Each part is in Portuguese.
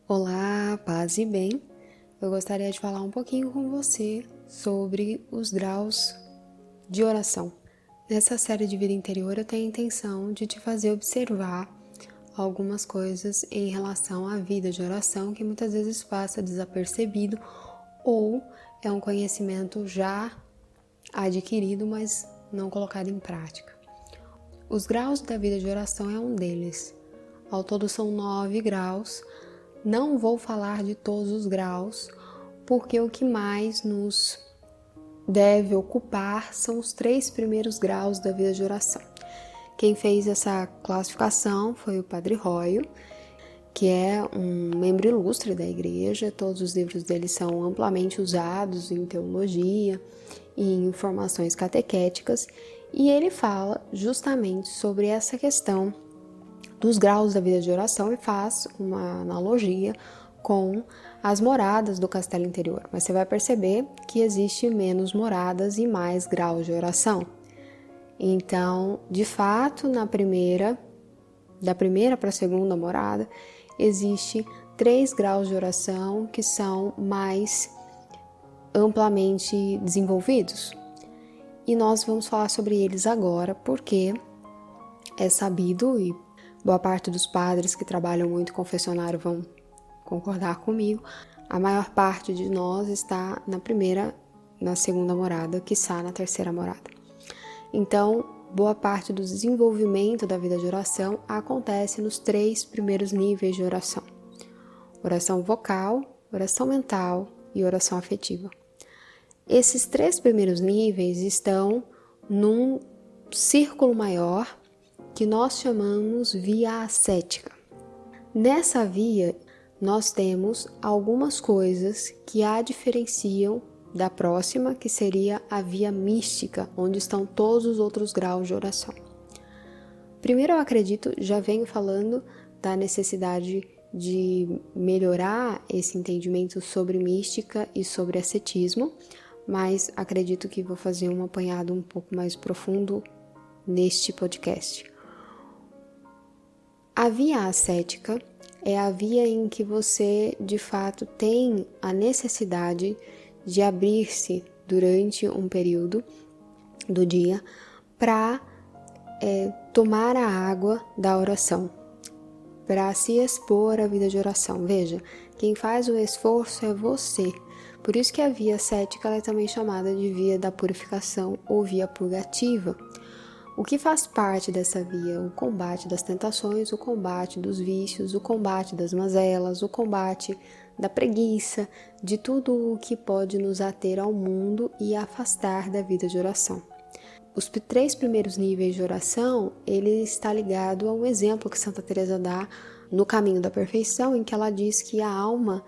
Olá, paz e bem. Eu gostaria de falar um pouquinho com você sobre os graus de oração. Nessa série de vida interior, eu tenho a intenção de te fazer observar algumas coisas em relação à vida de oração que muitas vezes passa desapercebido ou é um conhecimento já adquirido, mas não colocado em prática. Os graus da vida de oração é um deles. Ao todo são 9 graus. Não vou falar de todos os graus, porque o que mais nos deve ocupar são os 3 primeiros graus da vida de oração. Quem fez essa classificação foi o Padre Roio, que é um membro ilustre da igreja. Todos os livros dele são amplamente usados em teologia e em informações catequéticas, e ele fala justamente sobre essa questão dos graus da vida de oração e faz uma analogia com as moradas do castelo interior. Mas você vai perceber que existe menos moradas e mais graus de oração. Então, de fato, da primeira para a segunda morada, existe 3 graus de oração que são mais amplamente desenvolvidos. E nós vamos falar sobre eles agora, porque é sabido, e boa parte dos padres que trabalham muito em confessionário vão concordar comigo, a maior parte de nós está na primeira, na segunda morada, quiçá na terceira morada. Então, boa parte do desenvolvimento da vida de oração acontece nos 3 primeiros níveis de oração: oração vocal, oração mental e oração afetiva. Esses 3 primeiros níveis estão num círculo maior que nós chamamos via ascética. Nessa via, nós temos algumas coisas que a diferenciam da próxima, que seria a via mística, onde estão todos os outros graus de oração. Primeiro, eu acredito, já venho falando da necessidade de melhorar esse entendimento sobre mística e sobre ascetismo, mas acredito que vou fazer um apanhado um pouco mais profundo neste podcast. A via ascética é a via em que você, de fato, tem a necessidade de abrir-se durante um período do dia para tomar a água da oração, para se expor à vida de oração. Veja, quem faz o esforço é você. Por isso que a via ascética ela é também chamada de via da purificação ou via purgativa. O que faz parte dessa via? O combate das tentações, o combate dos vícios, o combate das mazelas, o combate da preguiça, de tudo o que pode nos ater ao mundo e afastar da vida de oração. Os 3 primeiros níveis de oração, ele está ligado a um exemplo que Santa Teresa dá no Caminho da Perfeição, em que ela diz que a alma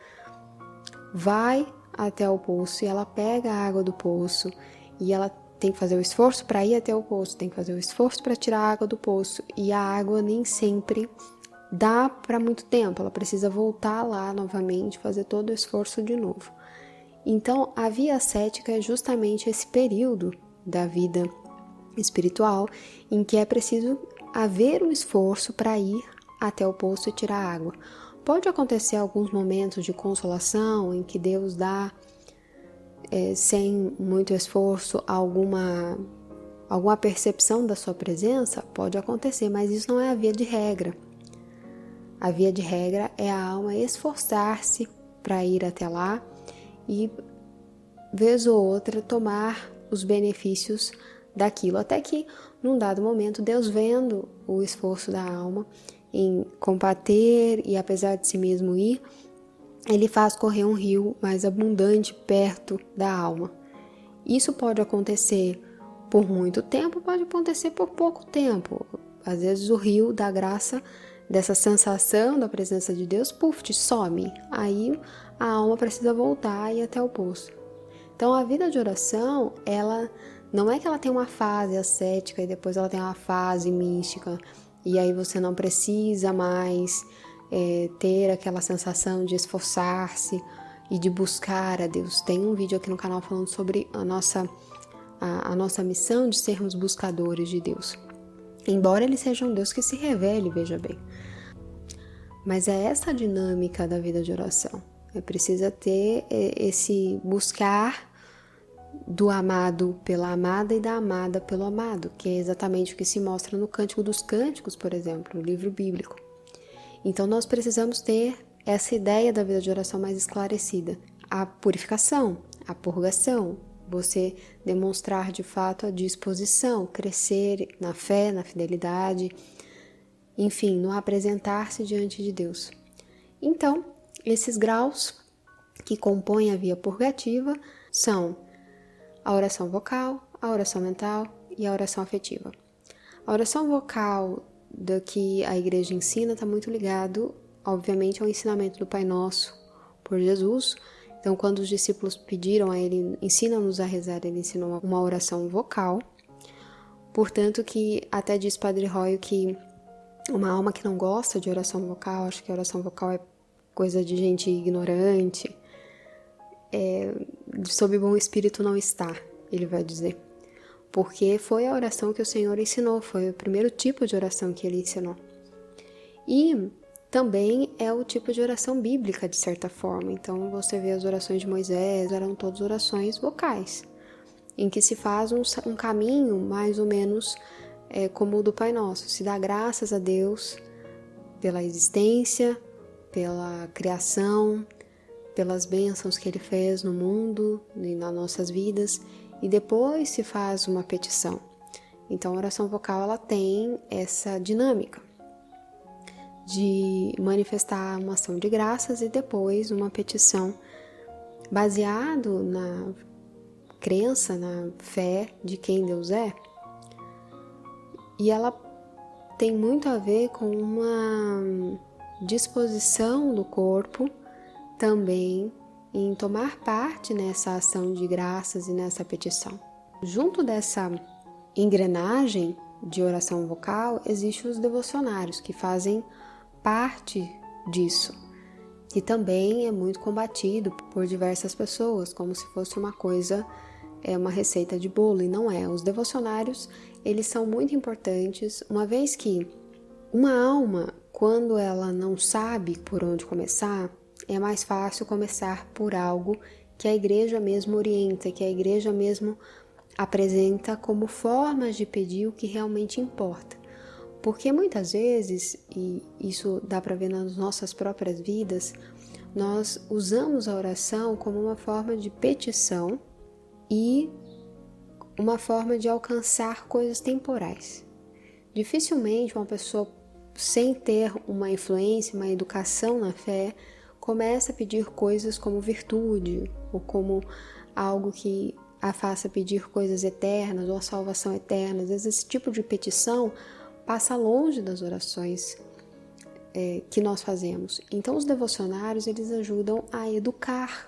vai até o poço e ela pega a água do poço e ela tem que fazer o esforço para ir até o poço, tem que fazer o esforço para tirar a água do poço, e a água nem sempre dá para muito tempo, ela precisa voltar lá novamente, fazer todo o esforço de novo. Então, a via ascética é justamente esse período da vida espiritual em que é preciso haver um esforço para ir até o poço e tirar a água. Pode acontecer alguns momentos de consolação em que Deus dá sem muito esforço, alguma percepção da sua presença, pode acontecer, mas isso não é a via de regra. A via de regra é a alma esforçar-se para ir até lá e, vez ou outra, tomar os benefícios daquilo, até que, num dado momento, Deus, vendo o esforço da alma em combater e, apesar de si mesmo ir, ele faz correr um rio mais abundante perto da alma. Isso pode acontecer por muito tempo, pode acontecer por pouco tempo. Às vezes o rio da graça, dessa sensação da presença de Deus, some. Aí a alma precisa voltar e ir até o poço. Então a vida de oração, ela não é que ela tem uma fase ascética e depois ela tem uma fase mística. E aí você não precisa mais ter aquela sensação de esforçar-se e de buscar a Deus. Tem um vídeo aqui no canal falando sobre a nossa missão de sermos buscadores de Deus. embora ele seja um Deus que se revele, veja bem. Mas é essa a dinâmica da vida de oração. Precisa ter esse buscar do amado pela amada e da amada pelo amado, que é exatamente o que se mostra no Cântico dos Cânticos, por exemplo, o livro bíblico. Então nós precisamos ter essa ideia da vida de oração mais esclarecida. A purificação, a purgação, você demonstrar de fato a disposição, crescer na fé, na fidelidade, enfim, no apresentar-se diante de Deus. Então, esses graus que compõem a via purgativa são a oração vocal, a oração mental e a oração afetiva. A oração vocal da que a igreja ensina está muito ligado, obviamente, ao ensinamento do Pai Nosso por Jesus. Então, quando os discípulos pediram a ele, ensina-nos a rezar, ele ensinou uma oração vocal. Portanto, que até diz Padre Roio que uma alma que não gosta de oração vocal, acho que a oração vocal é coisa de gente ignorante, sob bom espírito não está, ele vai dizer. Porque foi a oração que o Senhor ensinou, foi o primeiro tipo de oração que ele ensinou. E também é o tipo de oração bíblica, de certa forma. Então, você vê as orações de Moisés, eram todas orações vocais, em que se faz um caminho mais ou menos como o do Pai Nosso. Se dá graças a Deus pela existência, pela criação, pelas bênçãos que Ele fez no mundo e nas nossas vidas, e depois se faz uma petição. Então, a oração vocal ela tem essa dinâmica de manifestar uma ação de graças e depois uma petição baseado na crença, na fé de quem Deus é. E ela tem muito a ver com uma disposição do corpo também em tomar parte nessa ação de graças e nessa petição. Junto dessa engrenagem de oração vocal, existem os devocionários que fazem parte disso, que também é muito combatido por diversas pessoas, como se fosse uma coisa, uma receita de bolo, e não é. Os devocionários, eles são muito importantes, uma vez que uma alma, quando ela não sabe por onde começar, é mais fácil começar por algo que a igreja mesmo orienta, que a igreja mesmo apresenta como formas de pedir o que realmente importa. Porque muitas vezes, e isso dá para ver nas nossas próprias vidas, nós usamos a oração como uma forma de petição e uma forma de alcançar coisas temporais. Dificilmente uma pessoa sem ter uma influência, uma educação na fé, começa a pedir coisas como virtude ou como algo que a faça pedir coisas eternas ou a salvação eterna. Às vezes esse tipo de petição passa longe das orações que nós fazemos. Então os devocionários eles ajudam a educar,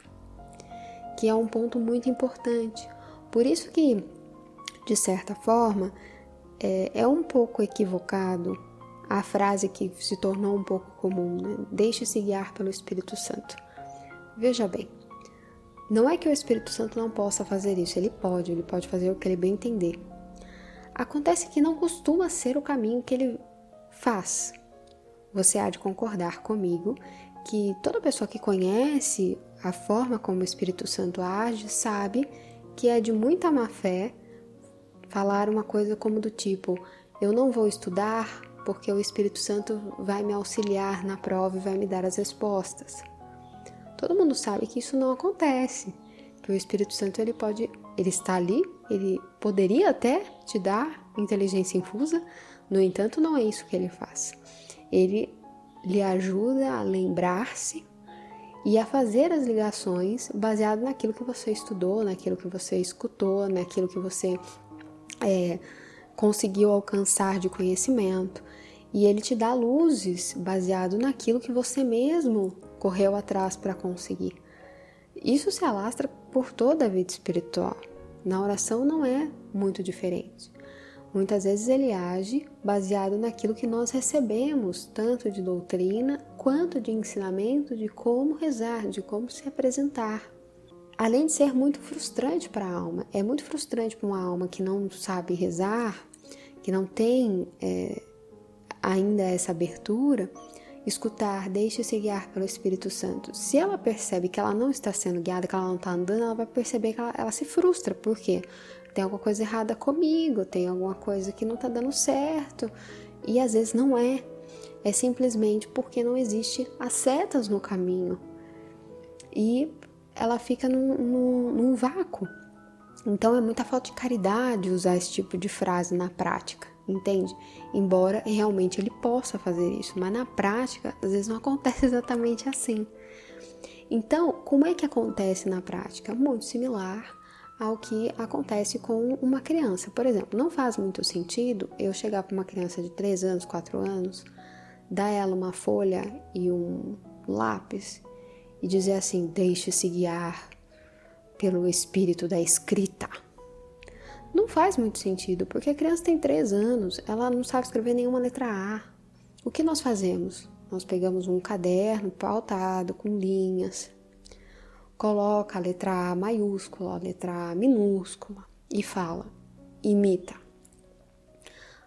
que é um ponto muito importante. Por isso que, de certa forma, é um pouco equivocado a frase que se tornou um pouco comum, né? Deixe-se guiar pelo Espírito Santo. Veja bem, não é que o Espírito Santo não possa fazer isso, ele pode fazer o que ele bem entender. Acontece que não costuma ser o caminho que ele faz. Você há de concordar comigo que toda pessoa que conhece a forma como o Espírito Santo age sabe que é de muita má fé falar uma coisa como do tipo: eu não vou estudar porque o Espírito Santo vai me auxiliar na prova e vai me dar as respostas. Todo mundo sabe que isso não acontece, que o Espírito Santo ele está ali, ele poderia até te dar inteligência infusa, no entanto não é isso que ele faz. Ele lhe ajuda a lembrar-se e a fazer as ligações baseado naquilo que você estudou, naquilo que você escutou, naquilo que você conseguiu alcançar de conhecimento, e ele te dá luzes baseado naquilo que você mesmo correu atrás para conseguir. Isso se alastra por toda a vida espiritual. Na oração não é muito diferente. Muitas vezes ele age baseado naquilo que nós recebemos, tanto de doutrina quanto de ensinamento de como rezar, de como se apresentar. Além de ser muito frustrante para a alma, é muito frustrante para uma alma que não sabe rezar, que não tem ainda essa abertura, escutar, deixe-se guiar pelo Espírito Santo. Se ela percebe que ela não está sendo guiada, que ela não está andando, ela vai perceber que ela se frustra. Por quê? Tem alguma coisa errada comigo, tem alguma coisa que não está dando certo. E às vezes não é. É simplesmente porque não existe as setas no caminho. E ela fica num vácuo. Então é muita falta de caridade usar esse tipo de frase na prática, entende? Embora realmente ele possa fazer isso, mas na prática às vezes não acontece exatamente assim. Então, como é que acontece na prática? Muito similar ao que acontece com uma criança. Por exemplo, não faz muito sentido eu chegar para uma criança de 3 anos, 4 anos, dar ela uma folha e um lápis e dizer assim, deixe-se guiar pelo espírito da escrita. Não faz muito sentido, porque a criança tem 3 anos, ela não sabe escrever nenhuma letra A. O que nós fazemos? Nós pegamos um caderno pautado com linhas, coloca a letra A maiúscula, a letra A minúscula e fala, imita.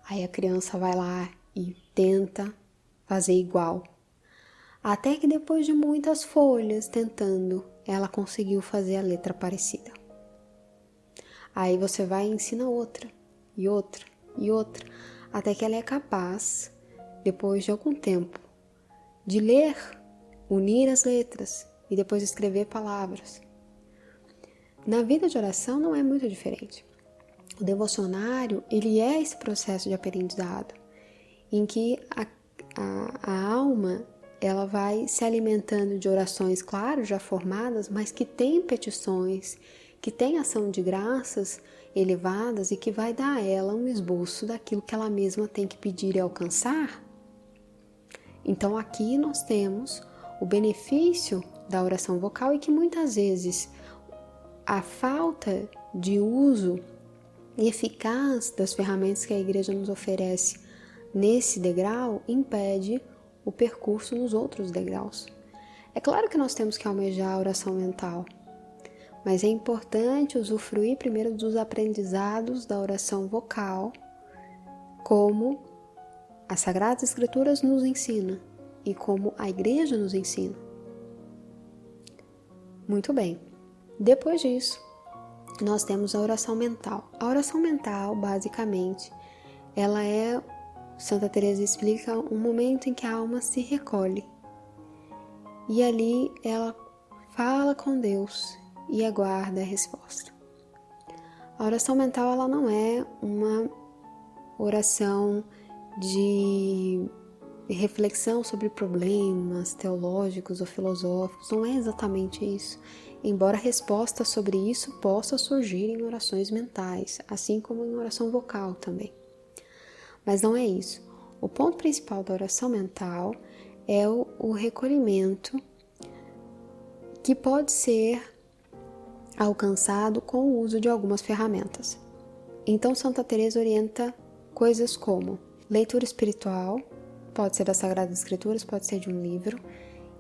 Aí a criança vai lá e tenta fazer igual. Até que depois de muitas folhas tentando, ela conseguiu fazer a letra parecida. Aí você vai e ensina outra, e outra, e outra, até que ela é capaz, depois de algum tempo, de ler, unir as letras e depois escrever palavras. Na vida de oração não é muito diferente. O devocionário, ele é esse processo de aprendizado, em que a alma, ela vai se alimentando de orações, claro, já formadas, mas que tem petições, que tem ação de graças elevadas e que vai dar a ela um esboço daquilo que ela mesma tem que pedir e alcançar. Então aqui nós temos o benefício da oração vocal e que muitas vezes a falta de uso eficaz das ferramentas que a igreja nos oferece nesse degrau impede o percurso nos outros degraus. É claro que nós temos que almejar a oração mental, mas é importante usufruir primeiro dos aprendizados da oração vocal, como as Sagradas Escrituras nos ensinam e como a igreja nos ensina. Muito bem. Depois disso, nós temos a oração mental. A oração mental, basicamente, ela é, Santa Teresa explica, um momento em que a alma se recolhe. E ali ela fala com Deus e aguarda a resposta. A oração mental, ela não é uma oração de reflexão sobre problemas teológicos ou filosóficos, não é exatamente isso, embora a resposta sobre isso possa surgir em orações mentais, assim como em oração vocal também. Mas não é isso. O ponto principal da oração mental é o recolhimento que pode ser alcançado com o uso de algumas ferramentas. Então, Santa Teresa orienta coisas como leitura espiritual, pode ser das Sagradas Escrituras, pode ser de um livro,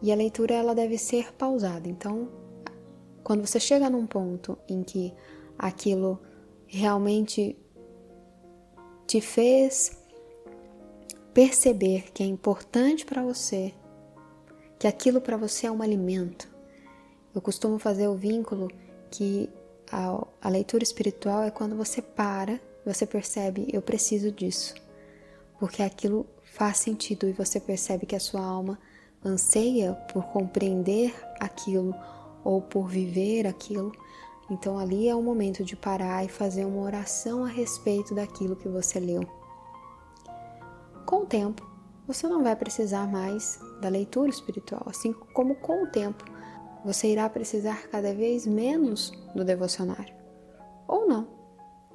e a leitura ela deve ser pausada. Então, quando você chega num ponto em que aquilo realmente te fez perceber que é importante para você, que aquilo para você é um alimento. Eu costumo fazer o vínculo que a leitura espiritual é quando você para, você percebe, eu preciso disso, porque aquilo faz sentido e você percebe que a sua alma anseia por compreender aquilo ou por viver aquilo. Então ali é o momento de parar e fazer uma oração a respeito daquilo que você leu. Com o tempo, você não vai precisar mais da leitura espiritual, assim como com o tempo você irá precisar cada vez menos do devocionário. Ou não.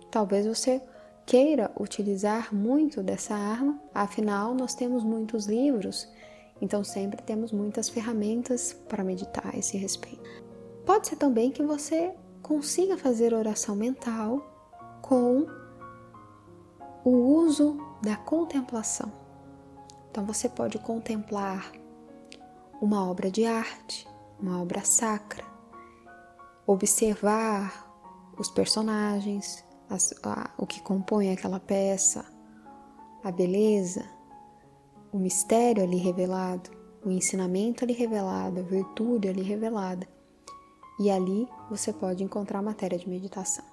Talvez você queira utilizar muito dessa arma, afinal nós temos muitos livros, então sempre temos muitas ferramentas para meditar a esse respeito. Pode ser também que você consiga fazer oração mental com o uso da contemplação. Então você pode contemplar uma obra de arte, uma obra sacra, observar os personagens, o que compõe aquela peça, a beleza, o mistério ali revelado, o ensinamento ali revelado, a virtude ali revelada. E ali você pode encontrar matéria de meditação.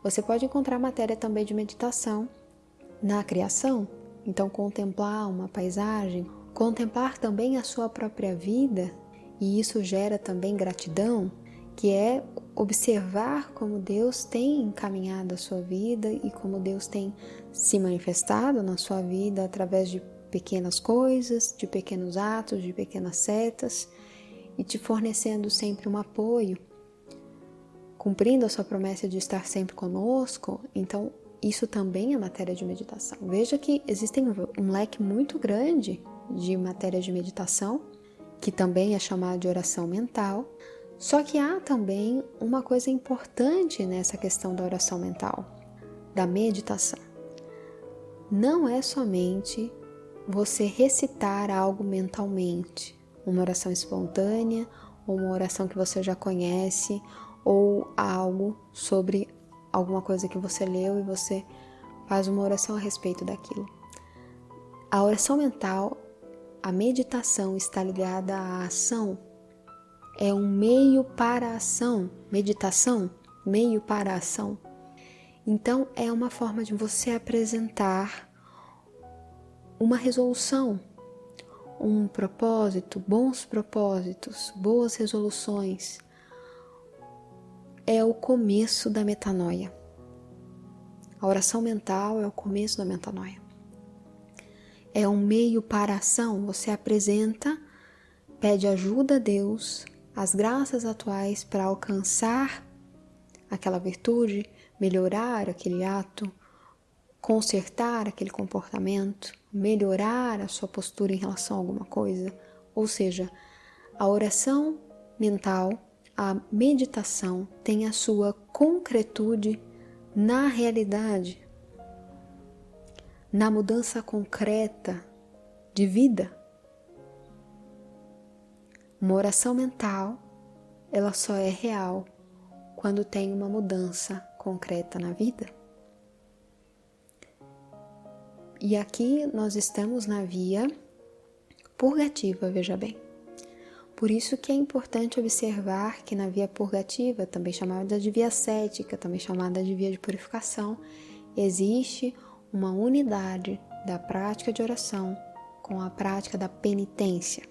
Você pode encontrar matéria também de meditação na criação. Então, contemplar uma paisagem, contemplar também a sua própria vida, e isso gera também gratidão, que é observar como Deus tem encaminhado a sua vida e como Deus tem se manifestado na sua vida através de pequenas coisas, de pequenos atos, de pequenas setas, e te fornecendo sempre um apoio, cumprindo a sua promessa de estar sempre conosco. Então, isso também é matéria de meditação. Veja que existem um leque muito grande de matéria de meditação, que também é chamada de oração mental. Só que há também uma coisa importante nessa questão da oração mental, da meditação. Não é somente você recitar algo mentalmente, uma oração espontânea, ou uma oração que você já conhece, ou algo sobre alguma coisa que você leu e você faz uma oração a respeito daquilo. A oração mental, a meditação está ligada à ação. É um meio para a ação. Meditação, meio para a ação. Então, é uma forma de você apresentar uma resolução, um propósito, bons propósitos, boas resoluções. É o começo da metanoia. A oração mental é o começo da metanoia. É um meio para a ação. Você apresenta, pede ajuda a Deus, as graças atuais para alcançar aquela virtude, melhorar aquele ato, consertar aquele comportamento, melhorar a sua postura em relação a alguma coisa. Ou seja, a oração mental, a meditação tem a sua concretude na realidade, na mudança concreta de vida. Uma oração mental, ela só é real quando tem uma mudança concreta na vida. E aqui nós estamos na via purgativa, veja bem. Por isso que é importante observar que na via purgativa, também chamada de via cética, também chamada de via de purificação, existe uma unidade da prática de oração com a prática da penitência.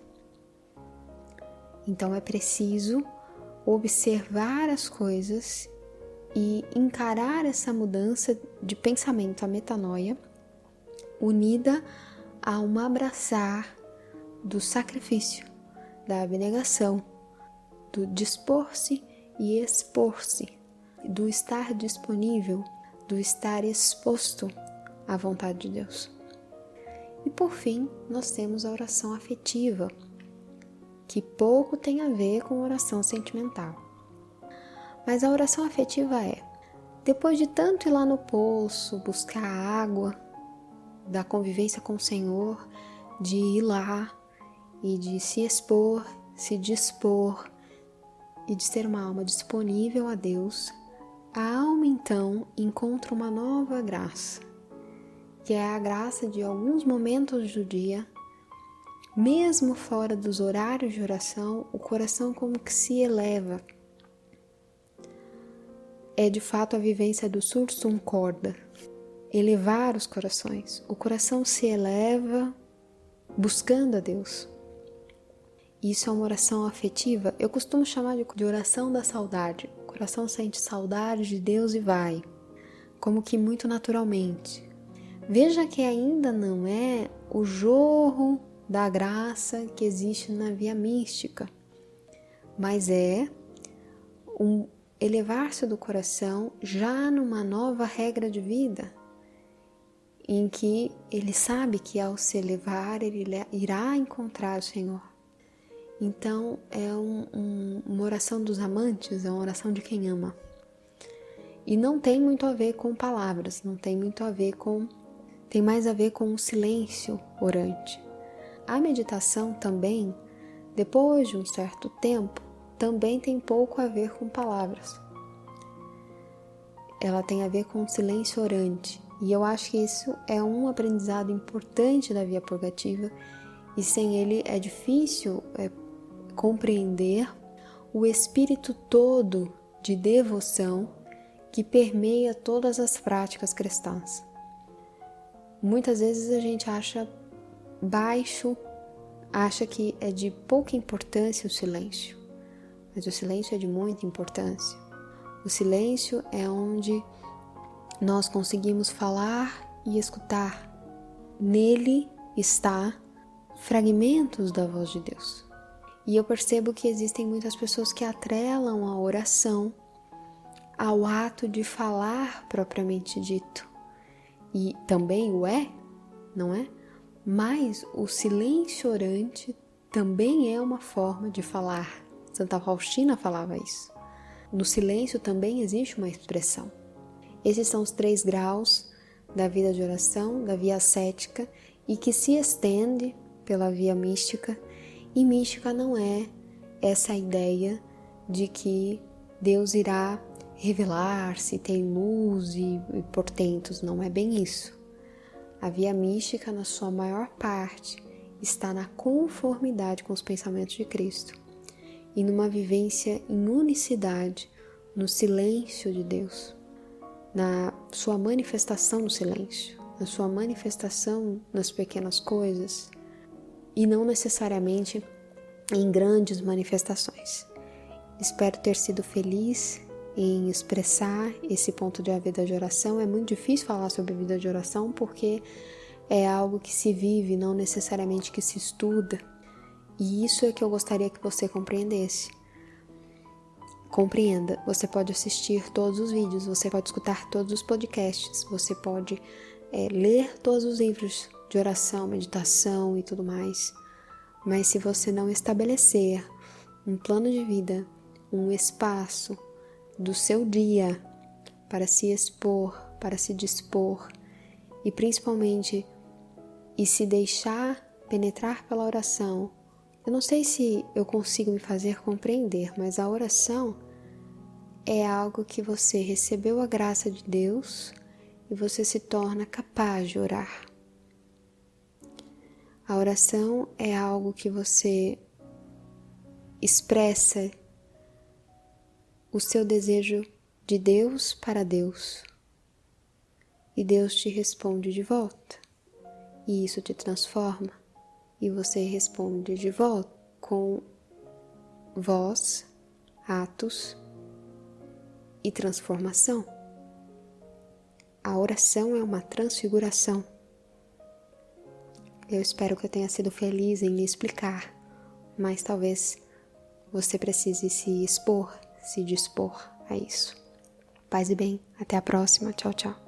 Então é preciso observar as coisas e encarar essa mudança de pensamento, a metanoia, unida a um abraçar do sacrifício, da abnegação, do dispor-se e expor-se, do estar disponível, do estar exposto à vontade de Deus. E por fim, nós temos a oração afetiva, que pouco tem a ver com oração sentimental. Mas a oração afetiva é, depois de tanto ir lá no poço, buscar água, da convivência com o Senhor, de ir lá e de se expor, se dispor e de ser uma alma disponível a Deus, a alma então encontra uma nova graça, que é a graça de alguns momentos do dia, mesmo fora dos horários de oração, o coração como que se eleva. É de fato a vivência do sursum corda, elevar os corações. O coração se eleva buscando a Deus. Isso é uma oração afetiva. Eu costumo chamar de oração da saudade. O coração sente saudade de Deus e vai, como que muito naturalmente. Veja que ainda não é o jorro da graça que existe na via mística, mas é um elevar-se do coração já numa nova regra de vida, em que ele sabe que ao se elevar ele irá encontrar o Senhor. Então é uma oração dos amantes, é uma oração de quem ama. E não tem muito a ver com palavras, não tem muito a ver com... tem mais a ver com o silêncio orante. A meditação também, depois de um certo tempo, também tem pouco a ver com palavras. Ela tem a ver com o silêncio orante, E eu acho que isso é um aprendizado importante da via purgativa, e sem ele é difícil compreender o espírito todo de devoção que permeia todas as práticas cristãs. Muitas vezes a gente acha baixo, acha que é de pouca importância o silêncio, mas o silêncio é de muita importância. O silêncio é onde nós conseguimos falar e escutar. Nele está fragmentos da voz de Deus. E eu percebo que existem muitas pessoas que atrelam a oração ao ato de falar propriamente dito. E também o é, não é? Mas o silêncio orante também é uma forma de falar. Santa Faustina falava isso. No silêncio também existe uma expressão. Esses são os 3 graus da vida de oração, da via ascética, e que se estende pela via mística. E mística não é essa ideia de que Deus irá revelar-se, tem luz e portentos, não é bem isso. A via mística, na sua maior parte, está na conformidade com os pensamentos de Cristo e numa vivência em unicidade, no silêncio de Deus, na sua manifestação no silêncio, na sua manifestação nas pequenas coisas e não necessariamente em grandes manifestações. Espero ter sido feliz em expressar esse ponto de vida de oração. É muito difícil falar sobre vida de oração porque é algo que se vive, não necessariamente que se estuda. E isso é que eu gostaria que você compreendesse. Compreenda, você pode assistir todos os vídeos, você pode escutar todos os podcasts, você pode ler todos os livros de oração, meditação e tudo mais. Mas se você não estabelecer um plano de vida, um espaço do seu dia para se expor, para se dispor e principalmente se deixar penetrar pela oração. Eu não sei se eu consigo me fazer compreender, mas a oração é algo que você recebeu a graça de Deus e você se torna capaz de orar. A oração é algo que você expressa o seu desejo de Deus para Deus e Deus te responde de volta e isso te transforma e você responde de volta com voz, atos e transformação. A oração é uma transfiguração. Eu espero que eu tenha sido feliz em lhe explicar, mas talvez você precise se expor, se dispor a isso. Paz e bem, até a próxima, tchau, tchau.